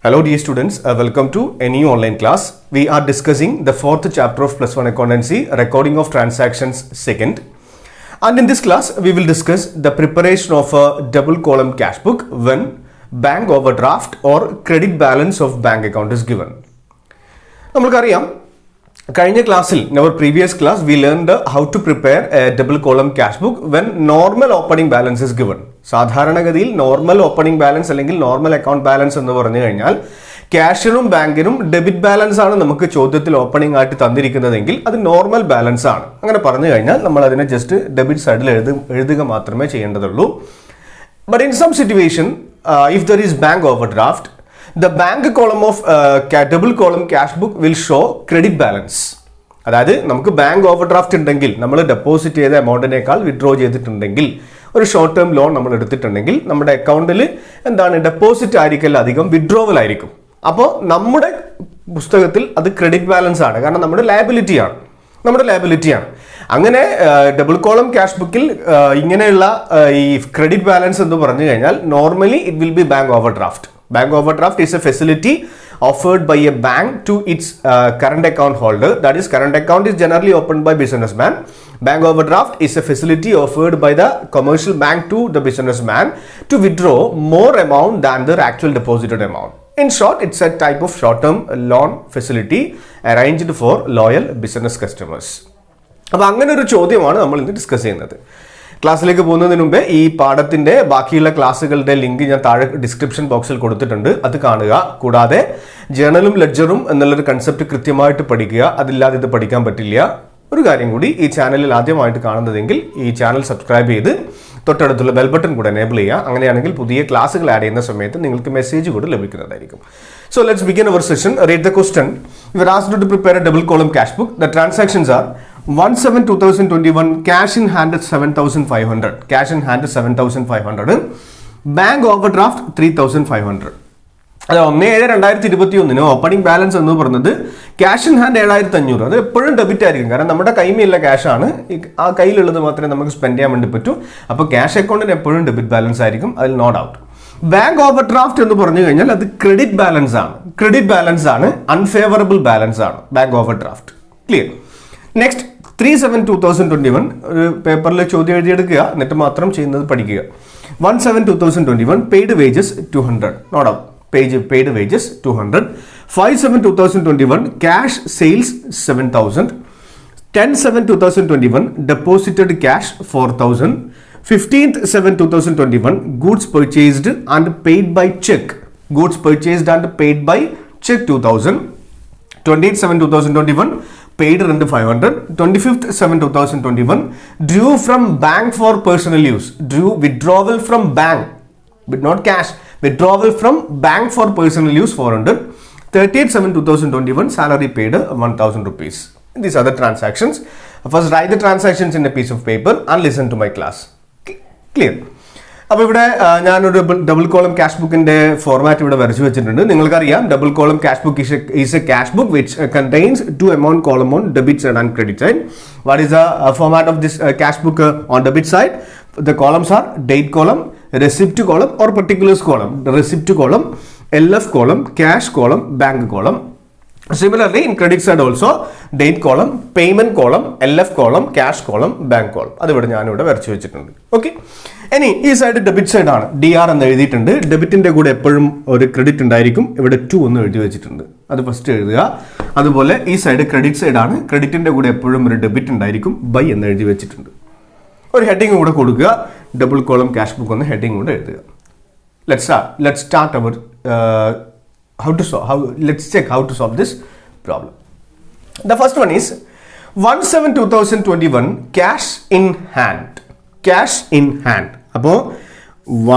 Hello dear students, welcome to a new online class. We are discussing the fourth chapter of Plus One Accountancy, Recording of Transactions Second. And in this class, we will discuss the preparation of a double column cash book when bank overdraft or credit balance of bank account is given. നമ്മൾക്കറിയാം കഴിഞ്ഞ ക്ലാസ്സിൽ in our previous class we learned how to prepare a double column cash book when normal opening balance is given. സാധാരണഗതിയിൽ normal opening balance അല്ലെങ്കിൽ normal account balance എന്ന് പറഞ്ഞു കഴിഞ്ഞാൽ ക്യാഷിനും ബാങ്കിനും debit balance ആണ് നമുക്ക് ചോദ്യത്തിൽ ഓപ്പണിംഗ് ആയിട്ട് തന്നിരിക്കുന്നതെങ്കിൽ അത് നോർമൽ ബാലൻസ് ആണ്. അങ്ങനെ പറഞ്ഞു കഴിഞ്ഞാൽ നമ്മൾ അതിനെ ജസ്റ്റ് ഡെബിറ്റ് സൈഡിൽ എഴുതുക മാത്രമേ ചെയ്യേണ്ടതുള്ളൂ. But in some situation if there is bank overdraft the bank column of double column cash book will show credit balance. അതായത് നമുക്ക് ബാങ്ക് ഓവർഡ്രാഫ്റ്റ് ഉണ്ടെങ്കിൽ നമ്മൾ ഡെപ്പോസിറ്റ് ചെയ്ത എമൗണ്ടിനേക്കാൾ വിഡ്രോ ചെയ്തിട്ടുണ്ടെങ്കിൽ ഒരു ഷോർട്ട് ടേം ലോൺ നമ്മൾ എടുത്തിട്ടുണ്ടെങ്കിൽ നമ്മുടെ അക്കൗണ്ടിൽ എന്താണ് ഡെപ്പോസിറ്റ് ആയിരിക്കില്ല, അധികം വിഡ്രോവൽ ആയിരിക്കും. അപ്പോൾ നമ്മുടെ പുസ്തകത്തിൽ അത് ക്രെഡിറ്റ് ബാലൻസ് ആണ്, കാരണം നമ്മുടെ ലയബിലിറ്റിയാണ്. അങ്ങനെ ഡബിൾ കോളം ക്യാഷ് ബുക്കിൽ ഇങ്ങനെയുള്ള ഈ ക്രെഡിറ്റ് ബാലൻസ് എന്ന് പറഞ്ഞു കഴിഞ്ഞാൽ normally it will be bank overdraft. Bank overdraft is a facility offered by a bank to its current account holder. That is, current account is generally opened by businessman. Bank overdraft is a facility offered by the commercial bank to the businessman to withdraw more amount than their actual deposited amount. In short, it's a type of short-term loan facility arranged for loyal business customers. അപ്പോൾ അങ്ങനെ ഒരു ചോദ്യമാണ് നമ്മൾ ഇന്ന് discuss ചെയ്യുന്നത്. ക്ലാസ്സിലേക്ക് പോകുന്നതിന് മുമ്പേ ഈ പാഠത്തിന്റെ ബാക്കിയുള്ള ക്ലാസ്സുകളുടെ ലിങ്ക് ഞാൻ താഴെ ഡിസ്ക്രിപ്ഷൻ ബോക്സിൽ കൊടുത്തിട്ടുണ്ട്, അത് കാണുക. കൂടാതെ ജേണലും ലെഡ്ജറും എന്നുള്ളൊരു കൺസെപ്റ്റ് കൃത്യമായിട്ട് പഠിക്കുക, അതില്ലാതെ ഇത് പഠിക്കാൻ പറ്റില്ല. ഒരു കാര്യം കൂടി, ഈ ചാനലിൽ ആദ്യമായിട്ട് കാണുന്നതെങ്കിൽ ഈ ചാനൽ സബ്സ്ക്രൈബ് ചെയ്ത് തൊട്ടടുത്തുള്ള ബെൽ ബട്ടൺ കൂടെ എനേബിൾ ചെയ്യുക. അങ്ങനെയാണെങ്കിൽ പുതിയ ക്ലാസ്സുകൾ ആഡ് ചെയ്യുന്ന സമയത്ത് നിങ്ങൾക്ക് മെസ്സേജ് കൂടെ ലഭിക്കുന്നതായിരിക്കും. So let's begin our session. Read the question. We are asked to prepare a double column cash book. The transactions are 1/7/2021 cash in hand at 7,500. Cash in hand at 7,500. Bank overdraft 3,500. അത് 1/7/2021 opening balance എന്ന് പറയുന്നത് cash in hand 7,500. അത് എപ്പോഴും debit ആയിരിക്കും, കാരണം നമ്മുടെ കൈമേലുള്ള cash ആണ്, ആ കയ്യിലുള്ളത് മാത്രമേ നമുക്ക് സ്പെൻഡ് ചെയ്യാൻ വേണ്ടി പറ്റൂ. അപ്പോൾ ക്യാഷ് അക്കൗണ്ടിന് എപ്പോഴും ഡെബിറ്റ് ബാലൻസ് ആയിരിക്കും, അതിൽ നോ ഡൗട്ട്. ബാങ്ക് ഓവർഡ്രാഫ്റ്റ് എന്ന് പറഞ്ഞു കഴിഞ്ഞാൽ അത് ക്രെഡിറ്റ് ബാലൻസ് ആണ്, അൺഫേവറബിൾ ബാലൻസ് ആണ് ബാങ്ക് ഓവർഡ്രാഫ്റ്റ്. ക്ലിയർ? നെക്സ്റ്റ് 3/7/2021 ഒരു പേപ്പറിൽ ചോദ്യം എഴുതിയെടുക്കുക, എന്നിട്ട് മാത്രം ചെയ്യുന്നത് പഠിക്കുക. 1/7/2021 paid wages 200. Note out. paid wages 200. 5/7/2021 cash sales 7,000. 10/7/2021 deposited cash 4,000. 15/7/2021 goods purchased and paid by check. 2,000. 28/7/2021 paid rent 500. 25/7/2021 drew from bank for personal use. Withdrawal from bank, but not cash. Withdrawal from bank for personal use 400. 30/7/2021 salary paid 1,000 rupees. These are the transactions. First write the transactions in a piece of paper and listen to my class. Clear? അപ്പോൾ ഇവിടെ ഞാനൊരു double column cash ബുക്കിന്റെ format ഇവിടെ വരച്ചു വെച്ചിട്ടുണ്ട്. നിങ്ങൾക്കറിയാം double column cash book is A cash book which contains 2 amount column on debit side and credit side. What is the format of this cash book on debit side? The columns are date column, receipt column or particulars column. The receipt column, LF column, cash column, bank column. Similarly, in credit side also date column, payment column, LF column, cash column, bank column. അത് ഇവിടെ ഞാനിവിടെ വരച്ചു വെച്ചിട്ടുണ്ട്. Okay, ഇനി ഈ side debit side ആണ്, DR എന്ന് എഴുതിയിട്ടുണ്ട്. ഡെബിറ്റിന്റെ കൂടെ എപ്പോഴും ഒരു ക്രെഡിറ്റ് ഉണ്ടായിരിക്കും. ഇവിടെ 2 എന്ന് എഴുതി വെച്ചിട്ടുണ്ട്, അത് ഫസ്റ്റ് എഴുതുക. അതുപോലെ ഈ സൈഡ് ക്രെഡിറ്റ് സൈഡ് ആണ്, ക്രെഡിറ്റിന്റെ കൂടെ എപ്പോഴും ഒരു ഡെബിറ്റ് ഉണ്ടായിരിക്കും, ബൈ എന്ന് എഴുതി വെച്ചിട്ടുണ്ട്. ഒരു ഹെഡിങ് കൂടെ കൊടുക്കുക, ഡബിൾ കോളം ക്യാഷ് ബുക്ക് ഒന്ന് ഹെഡിങ് കൂടെ എഴുതുക. Let's start our let's check how to solve this problem. The first one is 1/7/2021 cash in hand. അപ്പോൾ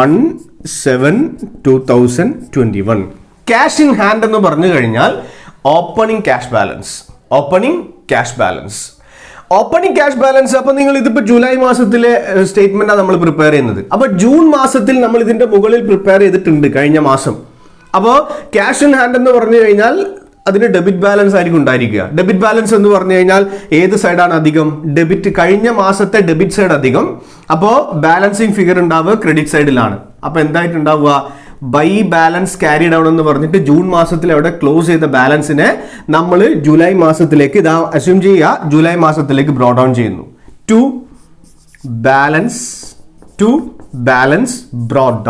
1/7/2021 cash in hand എന്ന് പറഞ്ഞു കഴിഞ്ഞാൽ ഓപ്പണിംഗ് ക്യാഷ് ബാലൻസ്. അപ്പൊ നിങ്ങൾ ഇതിപ്പോ ജൂലൈ മാസത്തിലെ സ്റ്റേറ്റ്മെന്റാണ് നമ്മൾ പ്രിപ്പയർ ചെയ്യുന്നത്. അപ്പൊ ജൂൺ മാസത്തിൽ നമ്മൾ ഇതിന്റെ മുകളിൽ പ്രിപ്പയർ ചെയ്തിട്ടുണ്ട് കഴിഞ്ഞ മാസം. അപ്പോൾ ക്യാഷ് ഇൻ ഹാൻഡ് എന്ന് പറഞ്ഞു കഴിഞ്ഞാൽ അതിന് ഡെബിറ്റ് ബാലൻസ് ആയിരിക്കും ഉണ്ടായിരിക്കുക. ഡെബിറ്റ് ബാലൻസ് എന്ന് പറഞ്ഞു കഴിഞ്ഞാൽ ഏത് സൈഡാണ് അധികം? ഡെബിറ്റ്. കഴിഞ്ഞ മാസത്തെ ഡെബിറ്റ് സൈഡ് അധികം. അപ്പോൾ ബാലൻസിങ് ഫിഗർ ഉണ്ടാവുക ക്രെഡിറ്റ് സൈഡിലാണ്. അപ്പോൾ എന്തായിട്ടുണ്ടാവുക? ബൈ ബാലൻസ് ക്യാരി ഡൗൺ എന്ന് പറഞ്ഞിട്ട് ജൂൺ മാസത്തിൽ അവിടെ ക്ലോസ് ചെയ്ത ബാലൻസിനെ നമ്മൾ ജൂലൈ മാസത്തിലേക്ക് ഇതാ അസ്യൂം ചെയ്യുക, ജൂലൈ മാസത്തിലേക്ക് ബ്രോ ഡൗൺ ചെയ്യുന്നു. ടു ബാലൻസ് ബ്രോഡ്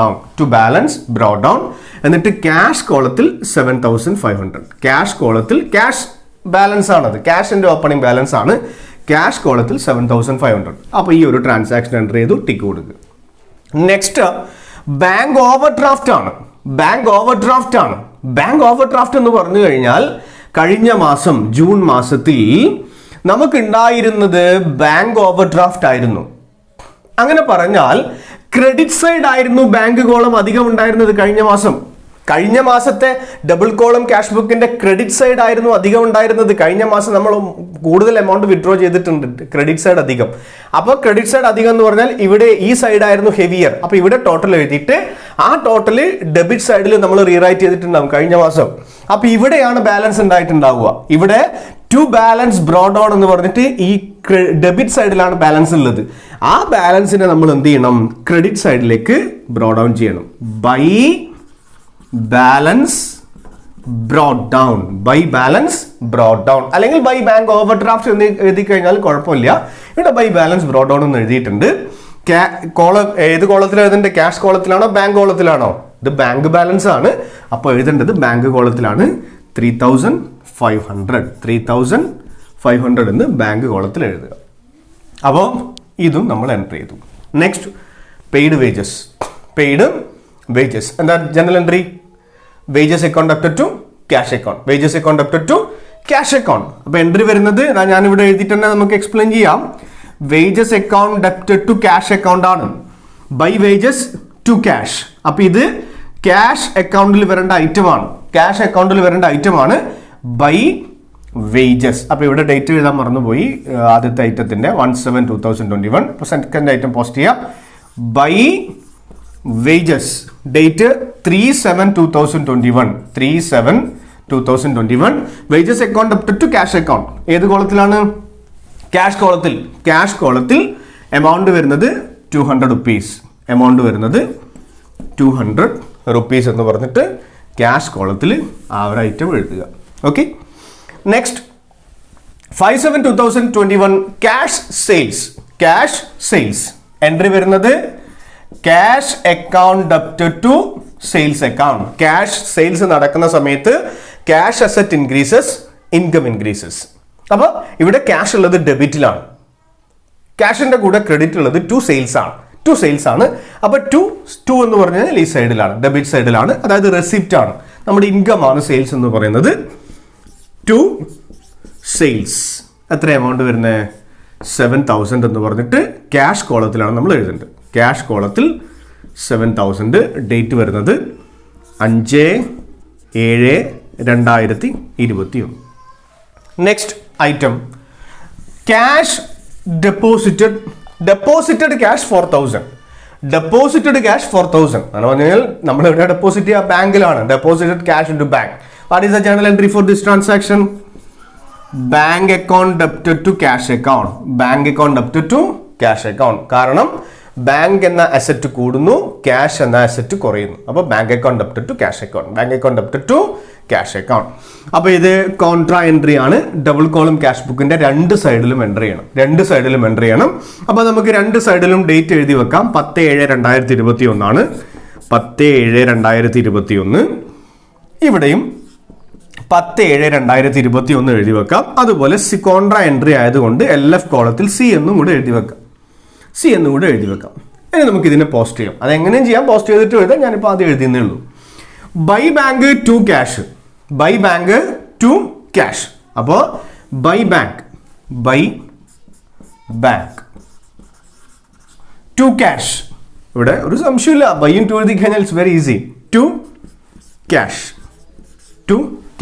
ഡൗൺ എന്നിട്ട് ക്യാഷ് കോളത്തിൽ 7500. ക്യാഷ് കോളത്തിൽ ക്യാഷ് ബാലൻസ് ആണത്, ക്യാഷിന്റെ ഓപ്പണിംഗ് ബാലൻസ് ആണ്. ക്യാഷ് കോളത്തിൽ 7500. അപ്പോൾ ഈ ഒരു ട്രാൻസാക്ഷൻ എൻ്റർ ചെയ്തു, ടിക്ക് കൊടുക്കുക. നെക്സ്റ്റ് ബാങ്ക് ഓവർ ഡ്രാഫ്റ്റ് ആണ്. ബാങ്ക് ഓവർ ഡ്രാഫ്റ്റ് എന്ന് പറഞ്ഞു കഴിഞ്ഞാൽ കഴിഞ്ഞ മാസം ജൂൺ മാസത്തിൽ നമുക്കുണ്ടായിരുന്നത് ബാങ്ക് ഓവർ ഡ്രാഫ്റ്റ് ആയിരുന്നു. അങ്ങനെ പറഞ്ഞാൽ ക്രെഡിറ്റ് സൈഡ് ആയിരുന്നു ബാങ്ക് കോളം അധികം ഉണ്ടായിരുന്നത് കഴിഞ്ഞ മാസത്തെ ഡബിൾ കോളം ക്യാഷ് ബുക്കിന്റെ ക്രെഡിറ്റ് സൈഡ് ആയിരുന്നു അധികം ഉണ്ടായിരുന്നത്. കഴിഞ്ഞ മാസം നമ്മൾ കൂടുതൽ എമൗണ്ട് വിഡ്രോ ചെയ്തിട്ടുണ്ട്, ക്രെഡിറ്റ് സൈഡ് അധികം. അപ്പോൾ ക്രെഡിറ്റ് സൈഡ് അധികം എന്ന് പറഞ്ഞാൽ ഇവിടെ ഈ സൈഡ് ആയിരുന്നു ഹെവിയർ. അപ്പോൾ ഇവിടെ ടോട്ടൽ എഴുതിയിട്ട് ആ ടോട്ടൽ ഡെബിറ്റ് സൈഡിൽ നമ്മൾ റീറൈറ്റ് ചെയ്തിട്ടുണ്ടാവും കഴിഞ്ഞ മാസം. അപ്പോൾ ഇവിടെയാണ് ബാലൻസ് ഉണ്ടായിട്ടുണ്ടാവുക. ഇവിടെ ടു ബാലൻസ് ബ്രോഡ് ഓൺ എന്ന് പറഞ്ഞിട്ട് ഈ ഡെബിറ്റ് സൈഡിലാണ് ബാലൻസ് ഉള്ളത്. ആ ബാലൻസിനെ നമ്മൾ എന്ത് ചെയ്യണം, ക്രെഡിറ്റ് സൈഡിലേക്ക് ബ്രോഡ് ഡൗൺ ചെയ്യണം. ബൈ ബാലൻസ് ബ്രോഡ് ഡൗൺ അല്ലെങ്കിൽ ബൈ ബാങ്ക് ഓവർ ഡ്രാഫ്റ്റ് എന്ന് എഴുതി കഴിഞ്ഞാൽ കുഴപ്പമില്ല. ഇവിടെ ബൈ ബാലൻസ് ബ്രോഡ് ഡൗൺ എന്ന് എഴുതിയിട്ടുണ്ട്. കോളം ഏത് കോളത്തിൽ എഴുതേണ്ടത്, ക്യാഷ് കോളത്തിലാണോ ബാങ്ക് കോളത്തിലാണോ? ഇത് ബാങ്ക് ബാലൻസ് ആണ്, അപ്പോൾ എഴുതേണ്ടത് ബാങ്ക് കോളത്തിലാണ്. 3500 എന്ന് ബാങ്ക് കോളത്തിൽ എഴുതുക. അപ്പോൾ ഇതും നമ്മൾ എൻ്റർ ചെയ്തു. നെക്സ്റ്റ് പെയ്ഡ് വേജസ് എന്താ general entry? Wages account up to cash account. അപ്പോൾ എൻട്രി വരുന്നത് ഞാനിവിടെ എഴുതിയിട്ട് നമുക്ക് എക്സ്പ്ലെയിൻ ചെയ്യാം. Wages account up to cash account ആണ്. By wages to cash. അപ്പോൾ ഇത് ക്യാഷ് അക്കൗണ്ടിൽ വരേണ്ട ഐറ്റം ആണ് ബൈ വേജസ്. അപ്പോൾ ഇവിടെ ഡേറ്റ് എഴുതാൻ മറന്നുപോയി. ആദ്യത്തെ ഐറ്റത്തിന്റെ 1/7/2021. സെക്കൻഡ് ഐറ്റം പോസ്റ്റ് ചെയ്യാം. By wages date 3/7/2021. Wages account up to cash account. ഏത് കോളത്തിലാണ്? ക്യാഷ് കോളത്തിൽ എമൗണ്ട് വരുന്നത് 200 rupees. എന്ന് പറഞ്ഞിട്ട് ക്യാഷ് കോളത്തിൽ ആ ഒരു ഐറ്റം എഴുതുക. Okay. Next 5/7/2021 cash sales entry വരുന്നത് cash account up to sales account. Cash sales നടക്കുന്ന സമയത്ത് cash asset increases, income increases. അപ്പോൾ ഇവിടെ ക്യാഷ് ഉള്ളത് ഡെബിറ്റിലാണ്, ക്യാഷിന്റെ കൂടെ ക്രെഡിറ്റ് ഉള്ളത് ടു സെയിൽസ് ആണ്. അപ്പോൾ ടു എന്ന് പറഞ്ഞാൽ ഈ സൈഡിലാണ്, ഡെബിറ്റ് സൈഡിലാണ്, അതായത് റെസിപ്റ്റ് ആണ്. നമ്മുടെ ഇൻകം ആണ് സെയിൽസ് എന്ന് പറയുന്നത്. ടു സെയിൽസ് എത്ര എമൗണ്ട് വരുന്നത്? 7000 എന്ന് പറഞ്ഞിട്ട് ക്യാഷ് കോളത്തിലാണ് നമ്മൾ എഴുതേണ്ടത്. ക്യാഷ് കോളത്തിൽ 7000. ഡേറ്റ് വരുന്നത് 5/7/2021. Next item cash deposited cash 4000. എന്ന് പറഞ്ഞാൽ നമ്മൾ എവിടെ ഡെപ്പോസിറ്റ് ചെയ്യുക? ബാങ്കിലാണ്. Deposited cash into bank. What is the journal entry for this transaction? Bank account debited to cash account. കാരണം ബാങ്ക് എന്ന അസറ്റ് കൂടുന്നു, ക്യാഷ് എന്ന അസറ്റ് കുറയുന്നു. അപ്പോൾ bank account debited to cash account. അപ്പോൾ ഇത് കോൺട്രാ എൻട്രി ആണ്. Double column cash ബുക്കിന്റെ രണ്ട് സൈഡിലും എൻ്റർ ചെയ്യണം. അപ്പോൾ നമുക്ക് രണ്ട് സൈഡിലും ഡേറ്റ് എഴുതി വെക്കാം. 10/7/2021 ആണ്. 10/7/2021. ഇവിടെയും 10/7/2021 എഴുതി വെക്കാം. അതുപോലെ കോൺട്രാ എൻട്രി ആയതുകൊണ്ട് LF കോളത്തിൽ C എന്നും കൂടെ എഴുതി വെക്കാം. ഇനി നമുക്ക് ഇതിനെ പോസ്റ്റ് ചെയ്യാം. അതെങ്ങനെയും ചെയ്യാം, പോസ്റ്റ് ചെയ്തിട്ട് എഴുതാം. ഞാനിപ്പോൾ ആദ്യം എഴുതിയെന്നേ ഉള്ളൂ. By bank to cash. അപ്പോൾ ബൈ ബാങ്ക് ടു ക്യാഷ്. ഇവിടെ ഒരു സംശയമില്ല, ബൈയും ടു എഴുതി കഴിഞ്ഞാൽ it's very easy. To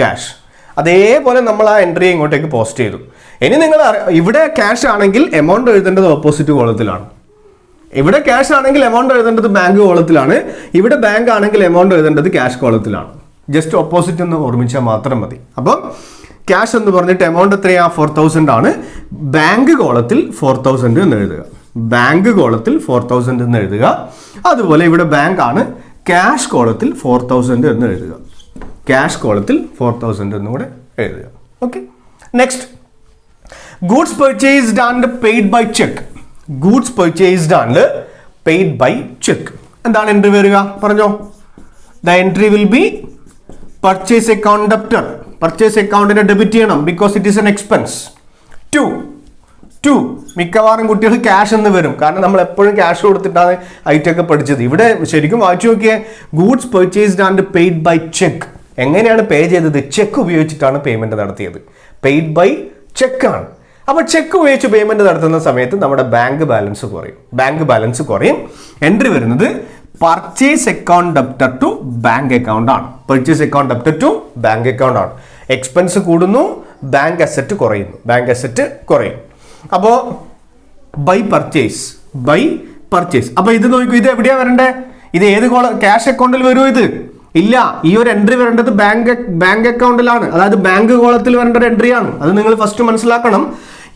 cash. അതേപോലെ നമ്മൾ ആ എൻട്രി ഇങ്ങോട്ടേക്ക് പോസ്റ്റ് ചെയ്തു. ഇനി നിങ്ങൾ ഇവിടെ ക്യാഷ് ആണെങ്കിൽ എമൗണ്ട് എഴുതേണ്ടത് ഓപ്പോസിറ്റ് കോളത്തിലാണ്. ഇവിടെ ക്യാഷ് ആണെങ്കിൽ എമൗണ്ട് എഴുതേണ്ടത് ബാങ്ക് കോളത്തിലാണ്. ഇവിടെ ബാങ്ക് ആണെങ്കിൽ എമൗണ്ട് എഴുതേണ്ടത് ക്യാഷ് കോളത്തിലാണ്. ജസ്റ്റ് ഓപ്പോസിറ്റ് എന്ന് ഓർമ്മിച്ചാൽ മാത്രം മതി. അപ്പം ക്യാഷ് എന്ന് പറഞ്ഞിട്ട് എമൗണ്ട് എത്രയാ? 4000 ആണ്. ബാങ്ക് കോളത്തിൽ 4000 എന്ന് എഴുതുക. അതുപോലെ ഇവിടെ ബാങ്ക് ആണ്, ക്യാഷ് കോളത്തിൽ 4000 എന്ന് എഴുതുക. ക്യാഷ് കോളത്തിൽ 4000 എന്നും കൂടെ എഴുതുക. Okay. Next, goods purchased and paid by cheque. Goods purchased and paid by cheque. എന്താണ് എൻട്രി വരിക പറഞ്ഞോ? The entry will be purchase account debtor. പർച്ചേസ് അക്കൗണ്ടിനെ ഡെബിറ്റ് ചെയ്യണം because it is an expense. ടു മിക്കവാറും കുട്ടികൾ ക്യാഷ് എന്ന് വരും, കാരണം നമ്മൾ എപ്പോഴും ക്യാഷ് കൊടുത്തിട്ടാണ് ഐറ്റം ഒക്കെ പഠിച്ചത്. ഇവിടെ ശരിക്കും വായിച്ചു നോക്കിയേ, goods purchased and paid by cheque. എങ്ങനെയാണ് പേ ചെയ്തത്? ചെക്ക് ഉപയോഗിച്ചിട്ടാണ് പേയ്മെന്റ് നടത്തിയത്. പെയ്ഡ് ബൈ ചെക്കാണ്. അപ്പോൾ ചെക്ക് ഉപയോഗിച്ച് പേയ്മെന്റ് നടത്തുന്ന സമയത്ത് നമ്മുടെ ബാങ്ക് ബാലൻസ് കുറയും. ബാങ്ക് ബാലൻസ് കുറയും. എൻട്രി വരുന്നത് purchase account debtor to bank account ആണ്. Purchase account debtor to bank account ആണ്. എക്സ്പെൻസ് കൂടുന്നു, ബാങ്ക് അസറ്റ് കുറയുന്നു. ബാങ്ക് അസറ്റ് കുറയും. അപ്പോൾ ബൈ പർച്ചേസ്. അപ്പൊ ഇത് നോക്കൂ, ഇത് എവിടെയാ വരണ്ടേ? ഇത് ഏത് ക്യാഷ് അക്കൗണ്ടിൽ വരുമോ? ഇത് ഇല്ല. ഈ ഒരു എൻട്രി വരേണ്ടത് ബാങ്ക് അക്കൗണ്ടിലാണ്. അതായത് ബാങ്ക് കോളത്തിൽ വരേണ്ട ഒരു എൻട്രി ആണ്. അത് നിങ്ങൾ ഫസ്റ്റ് മനസ്സിലാക്കണം.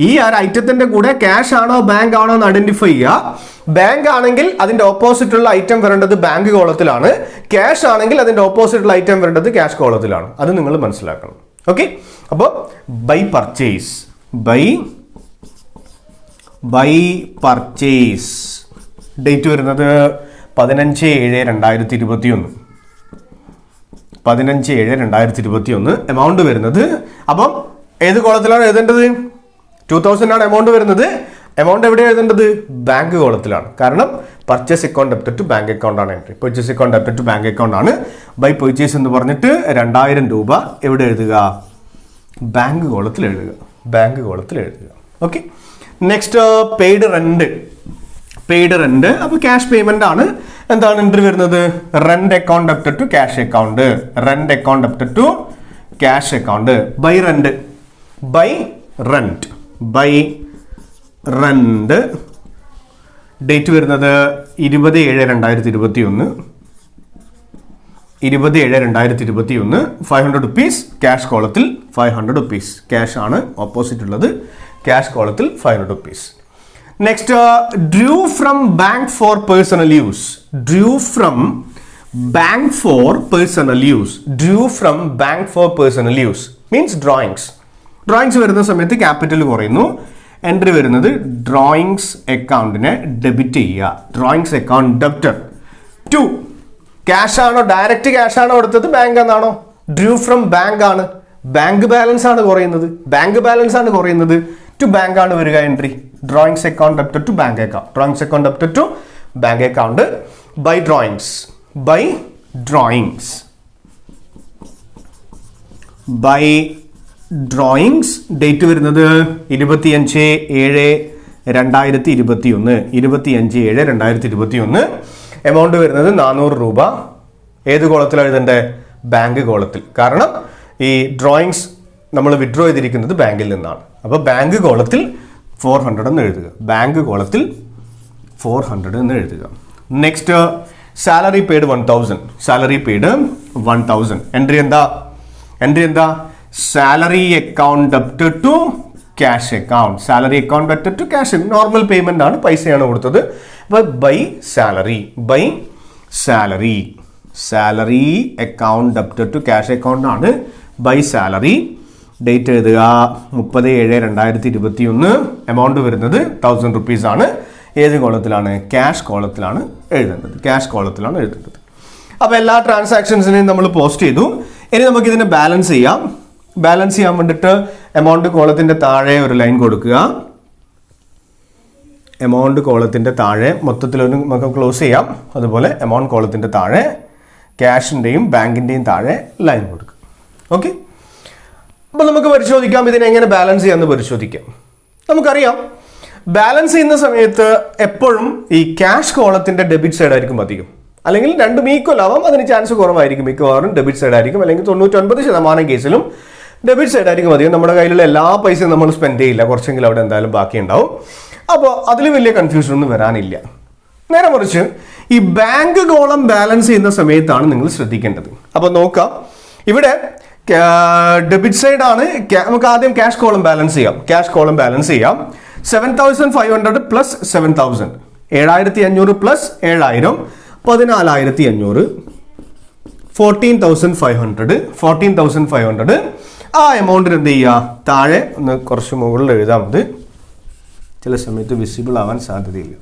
ഈ ഒരു ഐറ്റത്തിന്റെ കൂടെ ക്യാഷ് ആണോ ബാങ്ക് ആണോ എന്ന് ഐഡന്റിഫൈ ചെയ്യുക. ബാങ്ക് ആണെങ്കിൽ അതിന്റെ ഓപ്പോസിറ്റ് ഉള്ള ഐറ്റം വരേണ്ടത് ബാങ്ക് കോളത്തിലാണ്. ക്യാഷ് ആണെങ്കിൽ അതിന്റെ ഓപ്പോസിറ്റ് ഉള്ള ഐറ്റം വരേണ്ടത് ക്യാഷ് കോളത്തിലാണ്. അത് നിങ്ങൾ മനസ്സിലാക്കണം. ഓക്കെ. അപ്പോൾ by purchase. By purchase date വരുന്നത് 15/7/2021. 15/7/2021. എമൗണ്ട് വരുന്നത്, അപ്പം ഏത് കോളത്തിലാണ് എഴുതേണ്ടത്? 2000 ആണ് എമൗണ്ട് വരുന്നത്. എമൗണ്ട് എവിടെ എഴുതേണ്ടത്? ബാങ്ക് കോളത്തിലാണ്. കാരണം purchase account debtor to bank account ആണ് entry. Purchase account debtor to bank account ആണ്. ബൈ പർച്ചേസ് എന്ന് പറഞ്ഞിട്ട് 2000 രൂപ എവിടെ എഴുതുക? ബാങ്ക് കോളത്തിൽ എഴുതുക. ബാങ്ക് കോളത്തിൽ എഴുതുക. ഓക്കെ. Next, paid rent. അപ്പോൾ ക്യാഷ് പേയ്മെന്റ് ആണ്. എന്താണ് എൻട്രി വരുന്നത്? Rent account debtor to cash account. Rent account debtor to cash account. By rent. Date വരുന്നത് 20/7/2021. 20/7/2021. 500 rupees ക്യാഷ് കോളത്തിൽ. 500 rupees ക്യാഷ് ആണ് ഓപ്പോസിറ്റ് ഉള്ളത്. ക്യാഷ് കോളത്തിൽ 500 rupees. Next, due from bank for personal use. Due from bank for personal use means drawings വരുന്ന സമയത്ത് capital കുറയുന്നു. Entry വരുന്നത് drawings അക്കൗണ്ടിനെ debit ചെയ്യുക. Drawings account debtor to cash ആണോ, ഡയറക്റ്റ് ക്യാഷ് ആണോ എടുത്തത്, ബാങ്ക് എന്നാണോ? ഡ്യൂ ഫ്രം ബാങ്ക് ആണ്. ബാങ്ക് ബാലൻസ് ആണ് കുറയുന്നത്. ടു ബാങ്ക് ആണ് വരിക entry. Drawings account debtor to bank account. Drawings account debtor to bank account. By drawings date വരുന്നത് 25/7/2021. 25/7/2021. എമൗണ്ട് വരുന്നത് 400 രൂപ. ഏത് കോളത്തിലാണ് എഴുതേണ്ടത്? ബാങ്ക് കോളത്തിൽ. കാരണം ഈ ഡ്രോയിങ്സ് നമ്മൾ വിഡ്രോ ചെയ്തിരിക്കുന്നത് ബാങ്കിൽ നിന്നാണ്. അപ്പോൾ ബാങ്ക് കോളത്തിൽ 400 എന്ന് എഴുതുക. ബാങ്ക് കോളത്തിൽ 400 എന്ന് എഴുതുക. Next, salary paid 1000. Salary paid 1000. Entry എന്താ? Salary account debtor to cash account. Salary account debtor to cash. Normal payment ആണ്, പൈസയാണ് കൊടുത്തത്. അപ്പോൾ by salary account debtor to cash account ആണ്. By salary. ഡേറ്റ് എഴുതുക 30/7/2021. എമൗണ്ട് വരുന്നത് 1000 rupees ആണ്. ഏത് കോളത്തിലാണ്? ക്യാഷ് കോളത്തിലാണ് എഴുതേണ്ടത്. അപ്പോൾ എല്ലാ ട്രാൻസാക്ഷൻസിനെയും നമ്മൾ പോസ്റ്റ് ചെയ്തു. ഇനി നമുക്ക് ഇതിനെ ബാലൻസ് ചെയ്യാൻ വേണ്ടിയിട്ട് എമൗണ്ട് കോളത്തിന്റെ താഴെ ഒരു ലൈൻ കൊടുക്കുക. എമൗണ്ട് കോളത്തിന്റെ താഴെ മൊത്തത്തിലൊന്ന് നമുക്ക് ക്ലോസ് ചെയ്യാം. അതുപോലെ എമൗണ്ട് കോളത്തിന്റെ താഴെ ക്യാഷിന്റെയും ബാങ്കിന്റെയും താഴെ ലൈൻ കൊടുക്കുക. ഓക്കെ. അപ്പോൾ നമുക്ക് പരിശോധിക്കാം ഇതിനെ എങ്ങനെ ബാലൻസ് ചെയ്യാമെന്ന് പരിശോധിക്കാം. നമുക്കറിയാം, ബാലൻസ് ചെയ്യുന്ന സമയത്ത് എപ്പോഴും ഈ ക്യാഷ് കോളത്തിന്റെ ഡെബിറ്റ് സൈഡ് ആയിരിക്കും അധികം. അല്ലെങ്കിൽ രണ്ടും ഈക്വൽ ആവാം, അതിന് ചാൻസ് കുറവായിരിക്കും. മിക്കവാറും ഡെബിറ്റ് സൈഡ് ആയിരിക്കും. അല്ലെങ്കിൽ 99% കേസിലും ഡെബിറ്റ് സൈഡ് ആയിരിക്കും അധികം. നമ്മുടെ കയ്യിലുള്ള എല്ലാ പൈസയും നമ്മൾ സ്പെൻഡ് ചെയ്യില്ല, കുറച്ചെങ്കിലും അവിടെ എന്തായാലും ബാക്കി ഉണ്ടാവും. അപ്പോൾ അതിൽ വലിയ കൺഫ്യൂഷൻ ഒന്നും വരാനില്ല. നേരെ മറിച്ച് ഈ ബാങ്ക് കോളം ബാലൻസ് ചെയ്യുന്ന സമയത്താണ് നിങ്ങൾ ശ്രദ്ധിക്കേണ്ടത്. അപ്പോൾ നോക്കാം, ഇവിടെ ഡെബിറ്റ് സൈഡ് ആണ്. നമുക്ക് ആദ്യം ക്യാഷ് കോളം ബാലൻസ് ചെയ്യാം. 7,500 പ്ലസ് 7,000. 7,500 പ്ലസ് 7,000. 14,500 14,500 ആ എമൗണ്ടിന് എന്ത് ചെയ്യുക, താഴെ ഒന്ന് കുറച്ച് മുകളിൽ എഴുതാം. അത് ചില സമയത്ത് വിസിബിൾ ആവാൻ സാധ്യതയില്ല.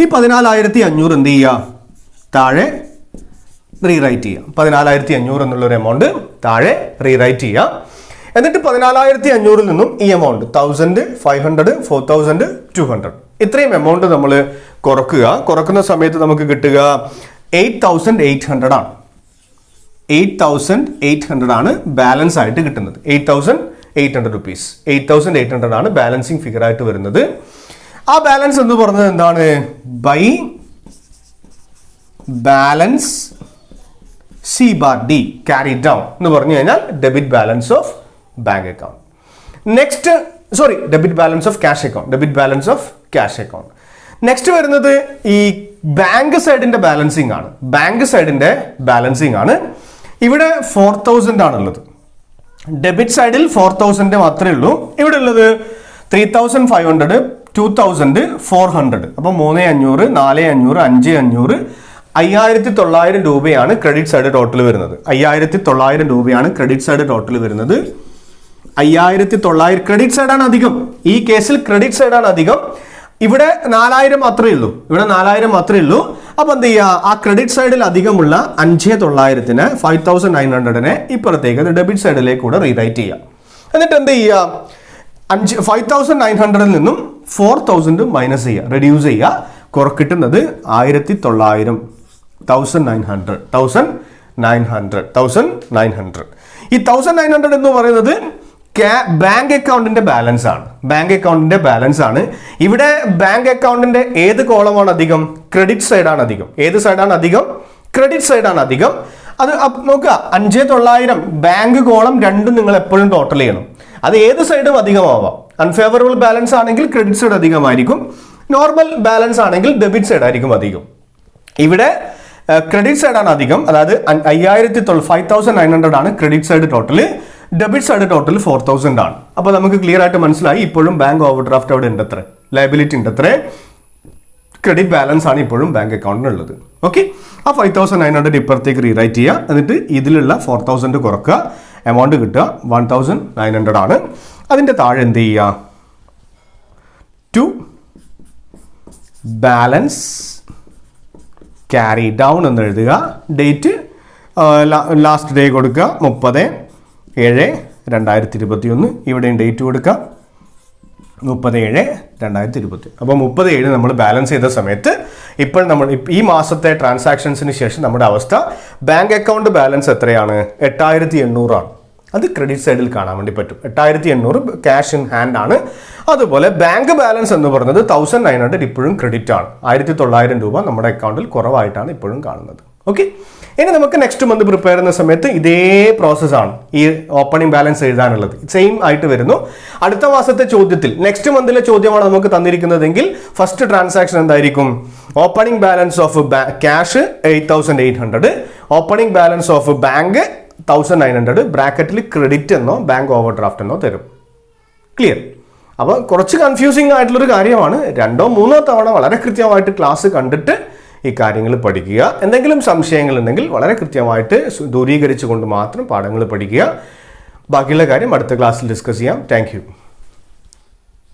ഈ 14,500 എന്ത് ചെയ്യുക, താഴെ റീറൈറ്റ് ചെയ്യുക. 14,500 എന്നുള്ളൊരു എമൗണ്ട് താഴെ റീറൈറ്റ് ചെയ്യുക. എന്നിട്ട് 14,500 നിന്നും ഈ എമൗണ്ട് 1,500 4,200 ഇത്രയും എമൗണ്ട് നമ്മൾ കുറക്കുന്ന സമയത്ത് നമുക്ക് കിട്ടുക 8,800 ആണ്. 8,800 ആണ് ബാലൻസ് ആയിട്ട് കിട്ടുന്നത്. 8,800 റുപ്പീസ് 8,800 ആണ് ബാലൻസിങ് ഫിഗർ ആയിട്ട് വരുന്നത്. ആ ബാലൻസ് എന്ന് പറഞ്ഞത് എന്താണ്, by balance c bar d carry down എന്ന് പറഞ്ഞു കഴിഞ്ഞാൽ debit balance of bank account. Next debit balance of cash account. Next വരുന്നത് ഈ ബാങ്ക് സൈഡിന്റെ ബാലൻസിങ് ആണ്. ഇവിടെ 4,000 ആണുള്ളത്. ഡെബിറ്റ് സൈഡിൽ 4,000 മാത്രമേ ഉള്ളൂ. ഇവിടെ ഉള്ളത് 3,500 2,400. അപ്പോൾ 3,500 4,500 5,500 5,900 രൂപയാണ് ക്രെഡിറ്റ് സൈഡ് ടോട്ടൽ വരുന്നത്. 5,900 രൂപയാണ് ക്രെഡിറ്റ് സൈഡ് ടോട്ടൽ വരുന്നത്. 5,900 ക്രെഡിറ്റ് സൈഡാണ് അധികം. ഈ കേസിൽ ക്രെഡിറ്റ് സൈഡാണ് അധികം. ഇവിടെ 4,000 മാത്രമേ ഉള്ളൂ. അപ്പൊ എന്ത് ചെയ്യുക, ആ ക്രെഡിറ്റ് സൈഡിൽ അധികമുള്ള 5,900 5,900 ഇപ്പുറത്തേക്ക് ഡെബിറ്റ് സൈഡിലേക്ക് കൂടെ റീറൈറ്റ് ചെയ്യാം. എന്നിട്ട് എന്ത് ചെയ്യുക, 5,900 നിന്നും 4,000 മൈനസ് ചെയ്യുക, റെഡ്യൂസ് ചെയ്യുക. കിട്ടുന്നത് 1,900 1,900. ഈ 1,900 എന്ന് പറയുന്നത് ബാങ്ക് അക്കൗണ്ടിന്റെ ബാലൻസ് ആണ്. ഇവിടെ ബാങ്ക് അക്കൗണ്ടിന്റെ ഏത് കോളമാണ് അധികം, ക്രെഡിറ്റ് സൈഡാണ് അധികം. ഏത് സൈഡാണ് അധികം, ക്രെഡിറ്റ് സൈഡാണ് അധികം. അത് നോക്കുക, 5,900 ബാങ്ക് കോളം രണ്ടും നിങ്ങൾ എപ്പോഴും ടോട്ടൽ ചെയ്യണം. അത് ഏത് സൈഡും അധികമാവാം. അൺഫേവറബിൾ ബാലൻസ് ആണെങ്കിൽ ക്രെഡിറ്റ് സൈഡ് അധികമായിരിക്കും, നോർമൽ ബാലൻസ് ആണെങ്കിൽ ഡെബിറ്റ് സൈഡ് ആയിരിക്കും അധികം. ഇവിടെ ക്രെഡിറ്റ് സൈഡാണ് അധികം. അതായത് 5,900 ആണ് credit side total. Debit side total 4,000 ആണ്. അപ്പോൾ നമുക്ക് ക്ലിയർ ആയിട്ട് മനസ്സിലായി ഇപ്പോഴും ബാങ്ക് ഓവർ ഡ്രാഫ്റ്റ് അവിടെ ഉണ്ട്, ലയബിലിറ്റി ഉണ്ട്, ക്രെഡിറ്റ് ബാലൻസ് ആണ് ഇപ്പോഴും ബാങ്ക് അക്കൗണ്ടിനുള്ളത്. ഓക്കെ, ആ 5,900 ഇപ്പുറത്തേക്ക് റീറൈറ്റ് ചെയ്യുക. എന്നിട്ട് ഇതിലുള്ള 4,000 കുറക്കുക, എമൗണ്ട് കിട്ടുക 1,900 ആണ്. അതിൻ്റെ താഴെ എന്ത് ചെയ്യുക, ടു ബാലൻസ് ക്യാരി ഡൗൺ എന്ന് എഴുതുക. ഡേറ്റ് ലാസ്റ്റ് ഡേ കൊടുക്കുക 30/7/2021. ഇവിടെയും ഡേറ്റ് കൊടുക്കുക 30/7/2021. അപ്പോൾ 30/7 നമ്മൾ ബാലൻസ് ചെയ്ത സമയത്ത് ഇപ്പോൾ നമ്മൾ ഈ മാസത്തെ ട്രാൻസാക്ഷൻസിന് ശേഷം നമ്മുടെ അവസ്ഥ, ബാങ്ക് അക്കൗണ്ട് ബാലൻസ് എത്രയാണ്, 8,800 ആണ്. അത് ക്രെഡിറ്റ് സൈഡിൽ കാണാൻ വേണ്ടി പറ്റും. 8,800 ക്യാഷ് ഇൻ ഹാൻഡ് ആണ്. അതുപോലെ ബാങ്ക് ബാലൻസ് എന്ന് പറയുന്നത് 1,900 ഇപ്പോഴും ക്രെഡിറ്റ് ആണ്. 1,900 രൂപ നമ്മുടെ അക്കൗണ്ടിൽ കുറവായിട്ടാണ് ഇപ്പോഴും കാണുന്നത്. ഓക്കെ, ഇനി നമുക്ക് നെക്സ്റ്റ് മന്ത് പ്രിപ്പയർ ചെയ്യുന്ന സമയത്ത് ഇതേ പ്രോസസ്സാണ് ഈ ഓപ്പണിംഗ് ബാലൻസ് എഴുതാനുള്ളത്. സെയിം ആയിട്ട് വരുന്നു. അടുത്ത മാസത്തെ ചോദ്യത്തിൽ നെക്സ്റ്റ് മന്തിലെ ചോദ്യമാണ് നമുക്ക് തന്നിരിക്കുന്നതെങ്കിൽ ഫസ്റ്റ് ട്രാൻസാക്ഷൻ എന്തായിരിക്കും, opening balance of cash 8,800, opening balance of bank 1,900, ബ്രാക്കറ്റിൽ ക്രെഡിറ്റ് എന്നോ ബാങ്ക് ഓവർ ഡ്രാഫ്റ്റ് എന്നോ തരും. ക്ലിയർ? അപ്പോൾ കുറച്ച് കൺഫ്യൂസിങ് ആയിട്ടുള്ളൊരു കാര്യമാണ്. 2 or 3 തവണ വളരെ കൃത്യമായിട്ട് ക്ലാസ് കണ്ടിട്ട് ഈ കാര്യങ്ങൾ പഠിക്കുക. എന്തെങ്കിലും സംശയങ്ങൾ ഉണ്ടെങ്കിൽ വളരെ കൃത്യമായിട്ട് ദൂരീകരിച്ചുകൊണ്ട് മാത്രം പാഠങ്ങൾ പഠിക്കുക. ബാക്കിയുള്ള കാര്യം അടുത്ത ക്ലാസ്സിൽ ഡിസ്കസ് ചെയ്യാം. Thank you.